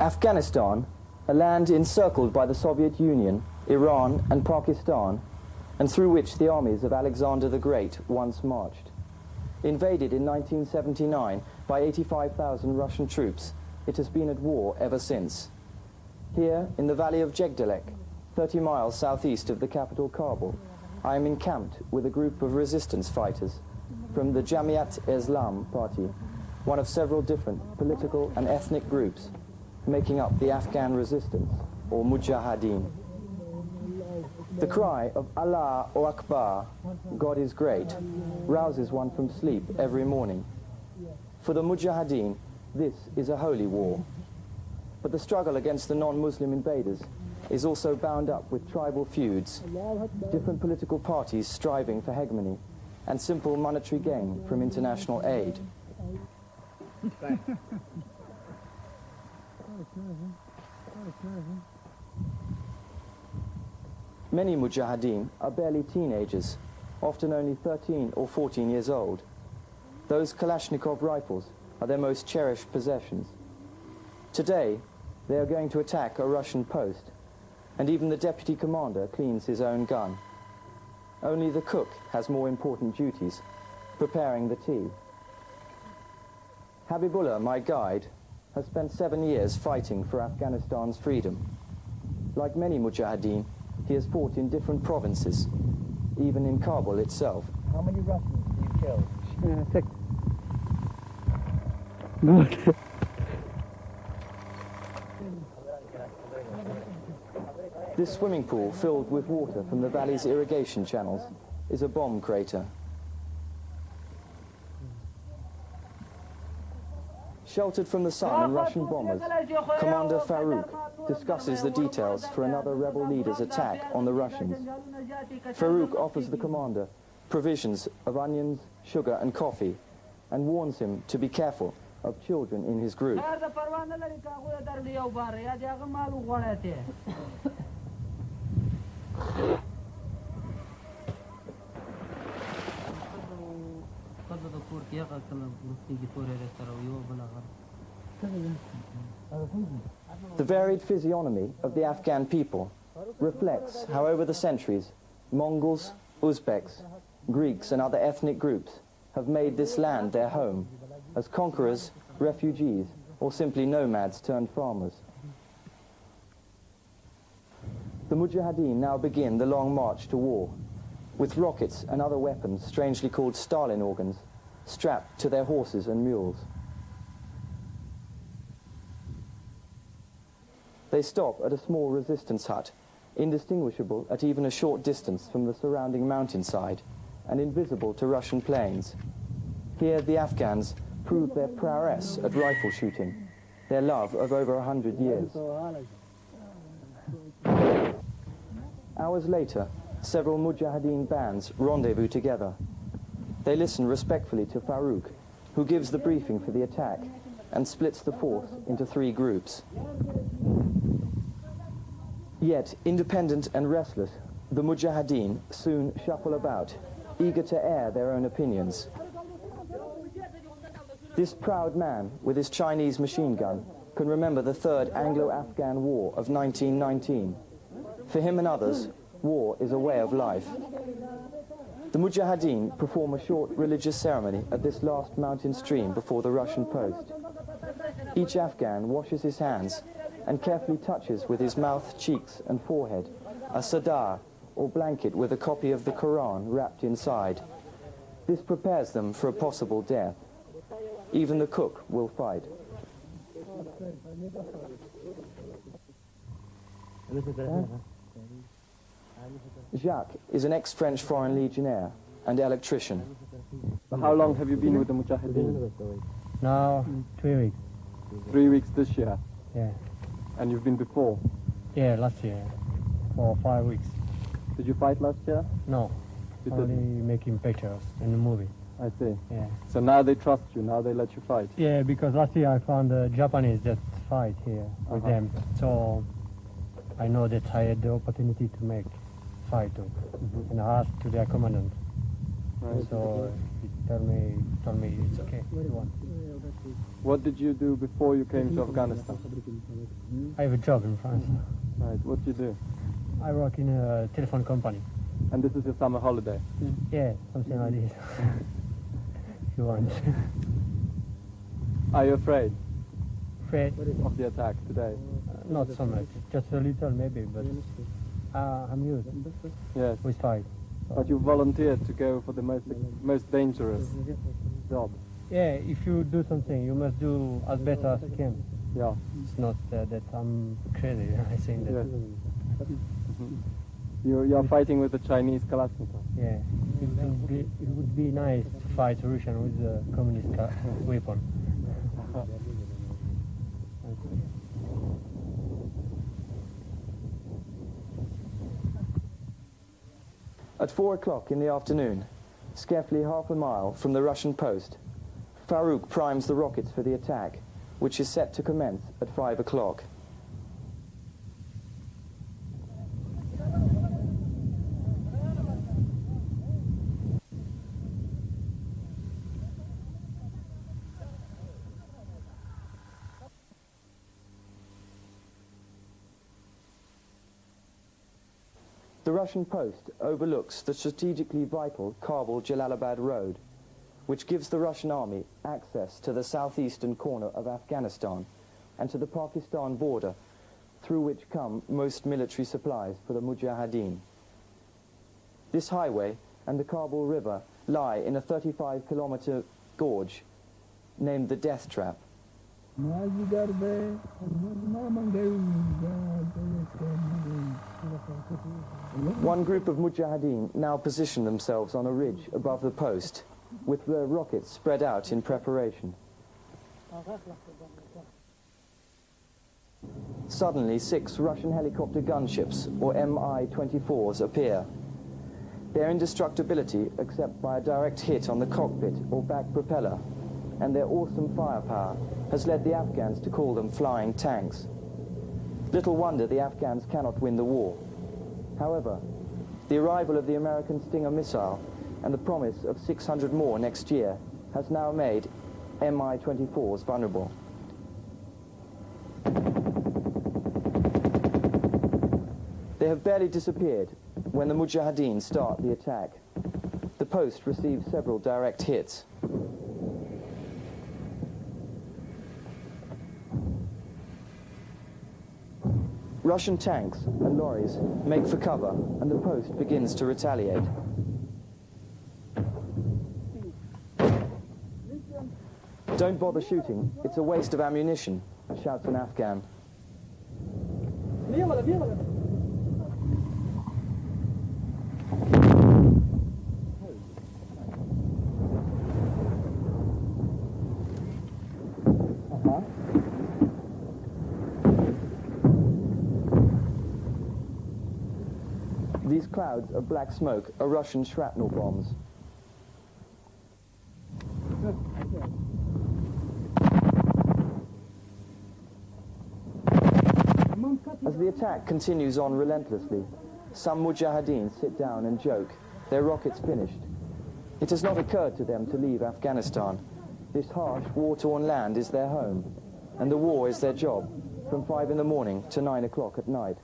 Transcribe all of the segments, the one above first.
Afghanistan, a land encircled by the Soviet Union, Iran and Pakistan, and through which the armies of Alexander the Great once marched. Invaded in 1979 by 85,000 Russian troops, it has been at war ever since. Here, in the valley of Jegdelek, 30 miles southeast of the capital Kabul, I am encamped with a group of resistance fighters from the Jamiat-e-Islam party, one of several different political and ethnic groups making up the Afghan resistance, or Mujahideen. The cry of Allahu Akbar, God is great, rouses one from sleep every morning. For the Mujahideen, this is a holy war. But the struggle against the non-Muslim invaders is also bound up with tribal feuds, different political parties striving for hegemony, and simple monetary gain from international aid. Many Mujahideen are barely teenagers, often only 13 or 14 years old. Those Kalashnikov rifles are their most cherished possessions. Today, they are going to attack a Russian post, and even the deputy commander cleans his own gun. Only the cook has more important duties, preparing the tea. Habibullah, my guide, has spent 7 years fighting for Afghanistan's freedom. Like many Mujahideen, he has fought in different provinces, even in Kabul itself. How many Russians do you kill? 6. Good. This swimming pool, filled with water from the valley's irrigation channels, is a bomb crater. Sheltered from the sun and Russian bombers, Commander Farouk discusses the details for another rebel leader's attack on the Russians. Farouk offers the commander provisions of onions, sugar and coffee, and warns him to be careful of children in his group. The varied physiognomy of the Afghan people reflects how over the centuries Mongols, Uzbeks, Greeks and other ethnic groups have made this land their home as conquerors, refugees or simply nomads turned farmers. The Mujahideen now begin the long march to war, with rockets and other weapons strangely called Stalin organs strapped to their horses and mules. They stop at a small resistance hut, indistinguishable at even a short distance from the surrounding mountainside and invisible to Russian planes. Here the Afghans prove their prowess at rifle shooting, their love of over 100 years. Hours later, several Mujahideen bands rendezvous together. They listen respectfully to Farouk, who gives the briefing for the attack and splits the force into 3 groups. Yet, independent and restless, the Mujahideen soon shuffle about, eager to air their own opinions. This proud man, with his Chinese machine gun, can remember the Third Anglo-Afghan War of 1919. For him and others, war is a way of life. The Mujahideen perform a short religious ceremony at this last mountain stream before the Russian post. Each Afghan washes his hands and carefully touches with his mouth, cheeks and forehead a sadar, or blanket with a copy of the Quran wrapped inside. This prepares them for a possible death. Even the cook will fight. Jacques is an ex-French foreign legionnaire and electrician. How long have you been with the Mujahideen? Now, 3 weeks. 3 weeks this year. Yeah. And you've been before? Yeah, last year. For 5 weeks. Did you fight last year? No. You Only didn't? making pictures in the movie. I see. Yeah. So now they trust you, now they let you fight? Yeah, because last year I found the Japanese that fight here with them. So I know that I had the opportunity to make fight too. And I asked to their commandant. Right. So he told me it's okay. What did you do before you came to Afghanistan? I have a job in France. Right. What do you do? I work in a telephone company. And this is your summer holiday? Yeah, something like this. If you want. Are you afraid Afraid? of the attack today? Not so much. Just a little maybe, but I'm used Yes. with fight. But you volunteered to go for the most dangerous job. Yeah, if you do something, you must do as better as you can. Yeah. It's not that I'm crazy. I think that. Yes. You are fighting with the Chinese Kalashnikov. Yeah, it would be nice to fight Russian with the communist weapon. At 4 o'clock in the afternoon, scarcely half a mile from the Russian post, Farouk primes the rockets for the attack, which is set to commence at 5 o'clock. The Russian post overlooks the strategically vital Kabul-Jalalabad road, which gives the Russian army access to the southeastern corner of Afghanistan and to the Pakistan border, through which come most military supplies for the Mujahideen. This highway and the Kabul River lie in a 35-kilometer gorge named the Death Trap. One group of Mujahideen now position themselves on a ridge above the post, with their rockets spread out in preparation. Suddenly, 6 Russian helicopter gunships, or Mi-24s, appear. Their indestructibility, except by a direct hit on the cockpit or back propeller, and their awesome firepower, has led the Afghans to call them flying tanks. Little wonder the Afghans cannot win the war. However, the arrival of the American Stinger missile and the promise of 600 more next year has now made Mi-24s vulnerable. They have barely disappeared when the Mujahideen start the attack. The post receives several direct hits. Russian tanks and lorries make for cover, and the post begins to retaliate. "Don't bother shooting, it's a waste of ammunition," shouts an Afghan. These clouds of black smoke are Russian shrapnel bombs. As the attack continues on relentlessly, some Mujahideen sit down and joke, their rockets finished. It has not occurred to them to leave Afghanistan. This harsh, war-torn land is their home, and the war is their job, from 5 in the morning to 9 o'clock at night.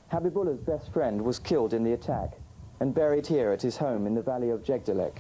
Habibullah's best friend was killed in the attack and buried here at his home in the valley of Jegdalek.